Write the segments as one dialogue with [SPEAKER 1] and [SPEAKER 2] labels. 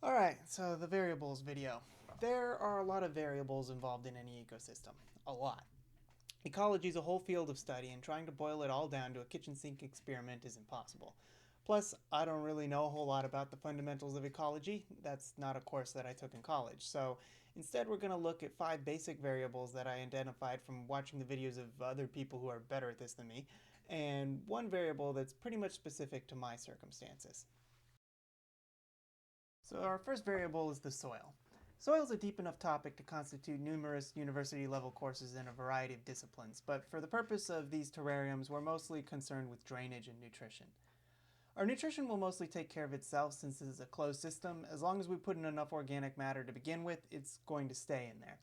[SPEAKER 1] Alright, so the variables video. There are a lot of variables involved in any ecosystem. A lot. Ecology is a whole field of study, and trying to boil it all down to a kitchen sink experiment is impossible. Plus, I don't really know a whole lot about the fundamentals of ecology. That's not a course that I took in college. So instead, we're going to look at 5 basic variables that I identified from watching the videos of other people who are better at this than me, and one variable that's pretty much specific to my circumstances. So our first variable is the soil. Soil is a deep enough topic to constitute numerous university-level courses in a variety of disciplines, but for the purpose of these terrariums, we're mostly concerned with drainage and nutrition. Our nutrition will mostly take care of itself since this is a closed system. As long as we put in enough organic matter to begin with, it's going to stay in there.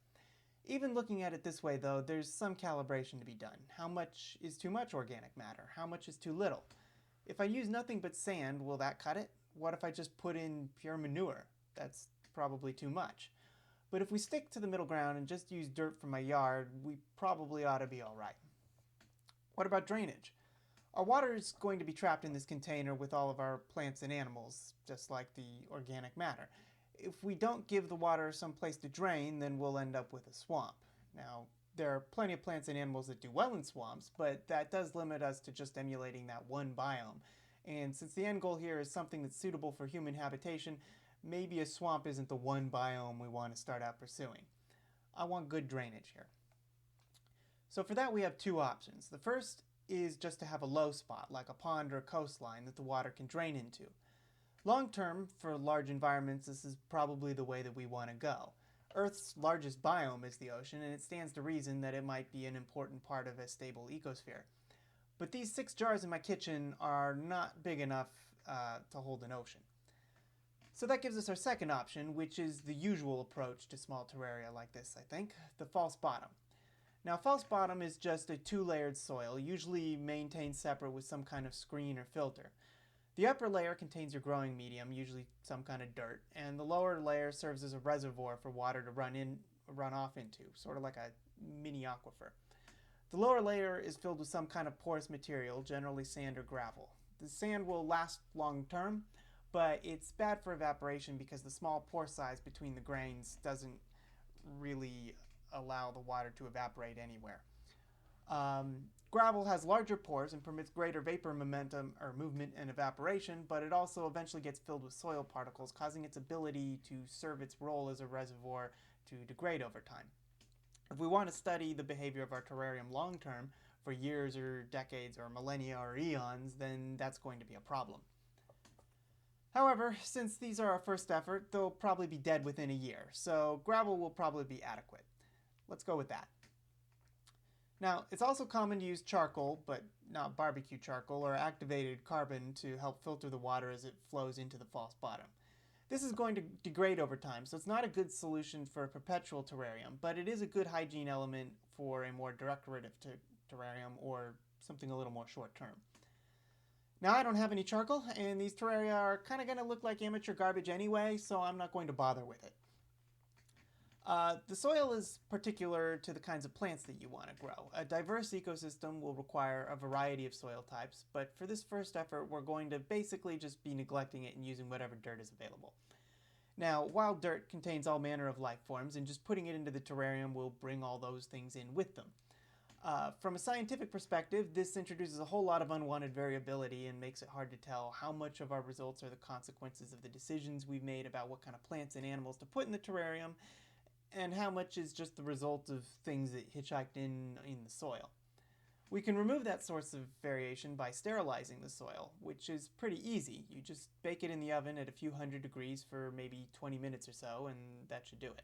[SPEAKER 1] Even looking at it this way, though, there's some calibration to be done. How much is too much organic matter? How much is too little? If I use nothing but sand, will that cut it? What if I just put in pure manure? That's probably too much. But if we stick to the middle ground and just use dirt from my yard, we probably ought to be all right. What about drainage? Our water is going to be trapped in this container with all of our plants and animals, just like the organic matter. If we don't give the water some place to drain, then we'll end up with a swamp. Now, there are plenty of plants and animals that do well in swamps, but that does limit us to just emulating that one biome. And since the end goal here is something that's suitable for human habitation, maybe a swamp isn't the one biome we want to start out pursuing. I want good drainage here. So for that we have 2 options. The first is just to have a low spot, like a pond or a coastline that the water can drain into. Long term, for large environments, this is probably the way that we want to go. Earth's largest biome is the ocean, and it stands to reason that it might be an important part of a stable ecosphere. But these 6 jars in my kitchen are not big enough to hold an ocean. So that gives us our second option, which is the usual approach to small terraria like this, I think, the false bottom. Now, false bottom is just a 2-layered soil, usually maintained separate with some kind of screen or filter. The upper layer contains your growing medium, usually some kind of dirt, and the lower layer serves as a reservoir for water to run off into, sort of like a mini aquifer. The lower layer is filled with some kind of porous material, generally sand or gravel. The sand will last long term, but it's bad for evaporation because the small pore size between the grains doesn't really allow the water to evaporate anywhere. Gravel has larger pores and permits greater vapor momentum or movement and evaporation, but it also eventually gets filled with soil particles, causing its ability to serve its role as a reservoir to degrade over time. If we want to study the behavior of our terrarium long term, for years or decades or millennia or eons, then that's going to be a problem. However, since these are our first effort, they'll probably be dead within a year, so gravel will probably be adequate. Let's go with that. Now, it's also common to use charcoal, but not barbecue charcoal, or activated carbon to help filter the water as it flows into the false bottom. This is going to degrade over time, so it's not a good solution for a perpetual terrarium, but it is a good hygiene element for a more decorative terrarium or something a little more short term. Now, I don't have any charcoal, and these terraria are kind of going to look like amateur garbage anyway, so I'm not going to bother with it. The soil is particular to the kinds of plants that you want to grow. A diverse ecosystem will require a variety of soil types, but for this first effort, we're going to basically just be neglecting it and using whatever dirt is available. Now, wild dirt contains all manner of life forms, and just putting it into the terrarium will bring all those things in with them. From a scientific perspective, this introduces a whole lot of unwanted variability and makes it hard to tell how much of our results are the consequences of the decisions we've made about what kind of plants and animals to put in the terrarium, and how much is just the result of things that hitchhiked in the soil. We can remove that source of variation by sterilizing the soil, which is pretty easy. You just bake it in the oven at a few hundred degrees for maybe 20 minutes or so, and that should do it.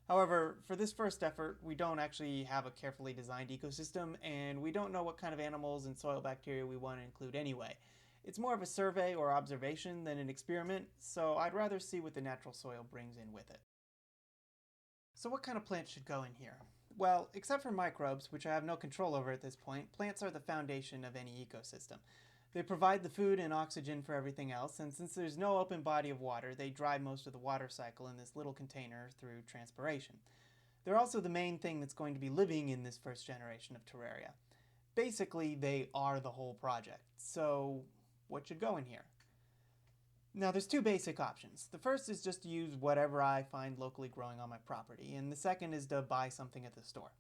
[SPEAKER 1] However, for this first effort, we don't actually have a carefully designed ecosystem, and we don't know what kind of animals and soil bacteria we want to include anyway. It's more of a survey or observation than an experiment, so I'd rather see what the natural soil brings in with it. So what kind of plants should go in here? Well, except for microbes, which I have no control over at this point, plants are the foundation of any ecosystem. They provide the food and oxygen for everything else, and since there's no open body of water, they drive most of the water cycle in this little container through transpiration. They're also the main thing that's going to be living in this first generation of terraria. Basically, they are the whole project. So what should go in here? Now there's two basic options. The first is just to use whatever I find locally growing on my property, and the second is to buy something at the store.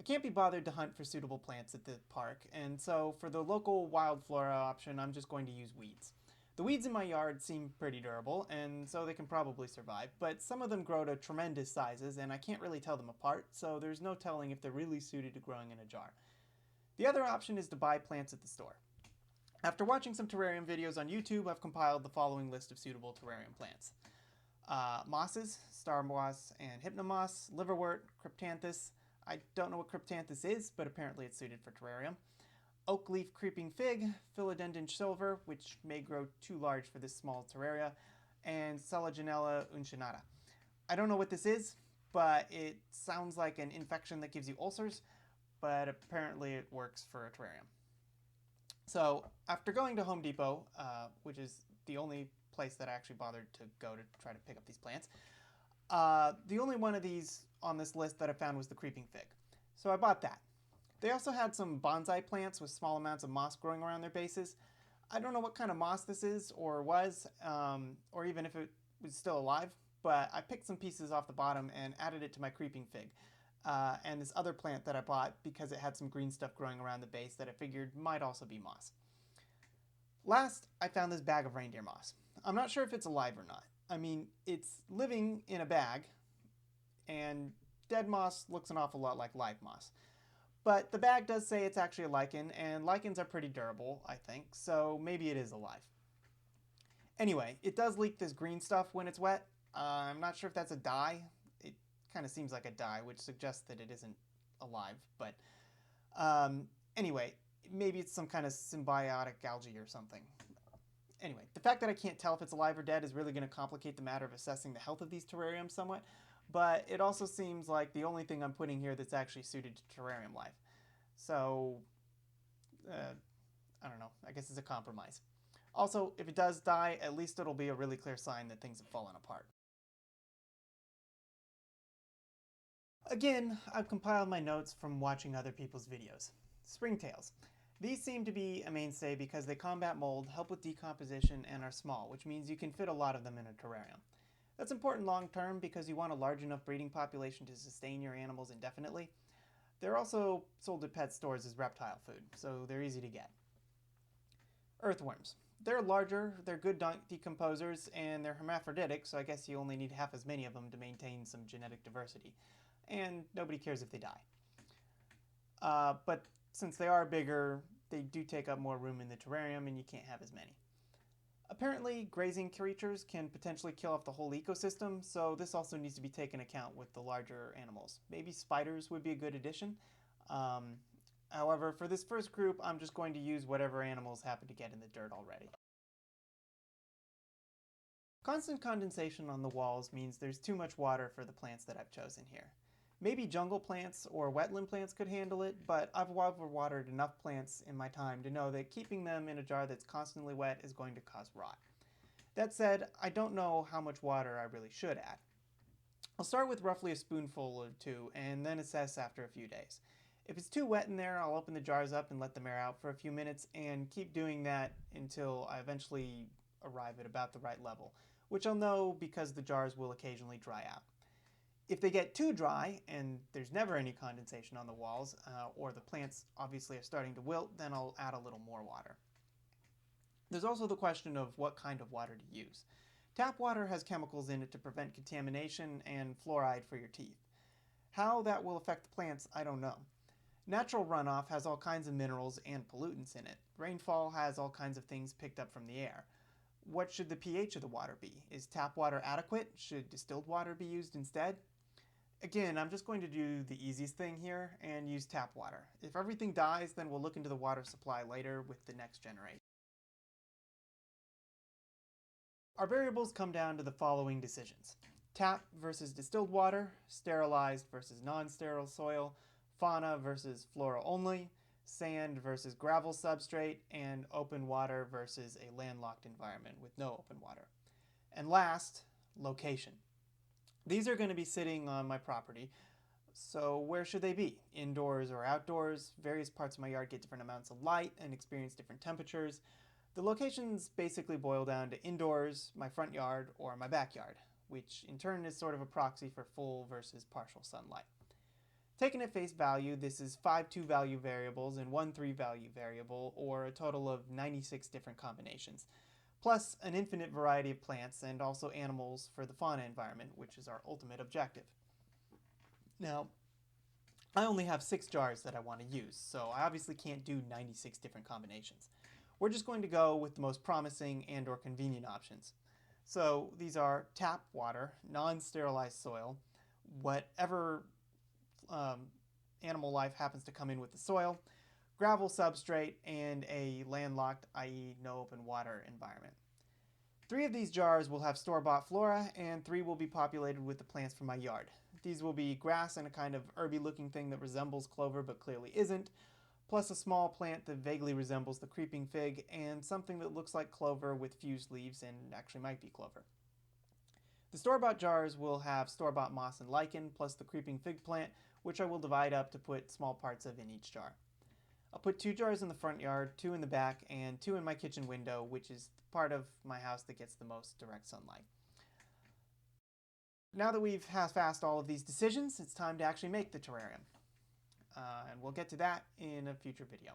[SPEAKER 1] I can't be bothered to hunt for suitable plants at the park, and so for the local wild flora option, I'm just going to use weeds. The weeds in my yard seem pretty durable, and so they can probably survive, but some of them grow to tremendous sizes, and I can't really tell them apart, so there's no telling if they're really suited to growing in a jar. The other option is to buy plants at the store. After watching some terrarium videos on YouTube, I've compiled the following list of suitable terrarium plants. Mosses, star moss and hypnomoss, liverwort, cryptanthus. I don't know what cryptanthus is, but apparently it's suited for terrarium. Oak leaf creeping fig, philodendron silver, which may grow too large for this small terraria, and Selaginella uncinata. I don't know what this is, but it sounds like an infection that gives you ulcers, but apparently it works for a terrarium. So after going to Home Depot, which is the only place that I actually bothered to go to try to pick up these plants, the only one of these on this list that I found was the creeping fig. So I bought that. They also had some bonsai plants with small amounts of moss growing around their bases. I don't know what kind of moss this is or was, or even if it was still alive, but I picked some pieces off the bottom and added it to my creeping fig. And this other plant that I bought because it had some green stuff growing around the base that I figured might also be moss. Last, I found this bag of reindeer moss. I'm not sure if it's alive or not. I mean, it's living in a bag, and dead moss looks an awful lot like live moss. But the bag does say it's actually a lichen, and lichens are pretty durable, I think, so maybe it is alive. Anyway, it does leak this green stuff when it's wet. I'm not sure if that's a dye. It kind of seems like a dye, which suggests that it isn't alive, but anyway, maybe it's some kind of symbiotic algae or something. Anyway, the fact that I can't tell if it's alive or dead is really going to complicate the matter of assessing the health of these terrariums somewhat, but it also seems like the only thing I'm putting here that's actually suited to terrarium life. So, I don't know, I guess it's a compromise. Also, if it does die, at least it'll be a really clear sign that things have fallen apart. Again, I've compiled my notes from watching other people's videos. Springtails. These seem to be a mainstay because they combat mold, help with decomposition, and are small, which means you can fit a lot of them in a terrarium. That's important long term because you want a large enough breeding population to sustain your animals indefinitely. They're also sold at pet stores as reptile food, so they're easy to get. Earthworms. They're larger, they're good decomposers, and they're hermaphroditic, so I guess you only need half as many of them to maintain some genetic diversity. And nobody cares if they die. But since they are bigger, they do take up more room in the terrarium and you can't have as many. Apparently, grazing creatures can potentially kill off the whole ecosystem, so this also needs to be taken account with the larger animals. Maybe spiders would be a good addition. However, for this first group, I'm just going to use whatever animals happen to get in the dirt already. Constant condensation on the walls means there's too much water for the plants that I've chosen here. Maybe jungle plants or wetland plants could handle it, but I've overwatered enough plants in my time to know that keeping them in a jar that's constantly wet is going to cause rot. That said, I don't know how much water I really should add. I'll start with roughly a spoonful or two and then assess after a few days. If it's too wet in there, I'll open the jars up and let them air out for a few minutes and keep doing that until I eventually arrive at about the right level, which I'll know because the jars will occasionally dry out. If they get too dry and there's never any condensation on the walls, or the plants obviously are starting to wilt, then I'll add a little more water. There's also the question of what kind of water to use. Tap water has chemicals in it to prevent contamination and fluoride for your teeth. How that will affect the plants, I don't know. Natural runoff has all kinds of minerals and pollutants in it. Rainfall has all kinds of things picked up from the air. What should the pH of the water be? Is tap water adequate? Should distilled water be used instead? Again, I'm just going to do the easiest thing here and use tap water. If everything dies, then we'll look into the water supply later with the next generation. Our variables come down to the following decisions: tap versus distilled water, sterilized versus non-sterile soil, fauna versus flora only, sand versus gravel substrate, and open water versus a landlocked environment with no open water. And last, location. These are going to be sitting on my property, so where should they be? Indoors or outdoors? Various parts of my yard get different amounts of light and experience different temperatures. The locations basically boil down to indoors, my front yard, or my backyard, which in turn is sort of a proxy for full versus partial sunlight. Taken at face value, this is 5 2-value variables and 1 3-value variable, or a total of 96 different combinations, plus an infinite variety of plants and also animals for the fauna environment, which is our ultimate objective. Now, I only have 6 jars that I want to use, so I obviously can't do 96 different combinations. We're just going to go with the most promising and or convenient options. So these are tap water, non-sterilized soil, whatever animal life happens to come in with the soil, gravel substrate, and a landlocked, i.e. no open water environment. 3 of these jars will have store-bought flora, and 3 will be populated with the plants from my yard. These will be grass and a kind of herby-looking thing that resembles clover but clearly isn't, plus a small plant that vaguely resembles the creeping fig, and something that looks like clover with fused leaves and actually might be clover. The store-bought jars will have store-bought moss and lichen, plus the creeping fig plant, which I will divide up to put small parts of in each jar. I'll put 2 jars in the front yard, 2 in the back, and 2 in my kitchen window, which is the part of my house that gets the most direct sunlight. Now that we've half-assed all of these decisions, it's time to actually make the terrarium. And we'll get to that in a future video.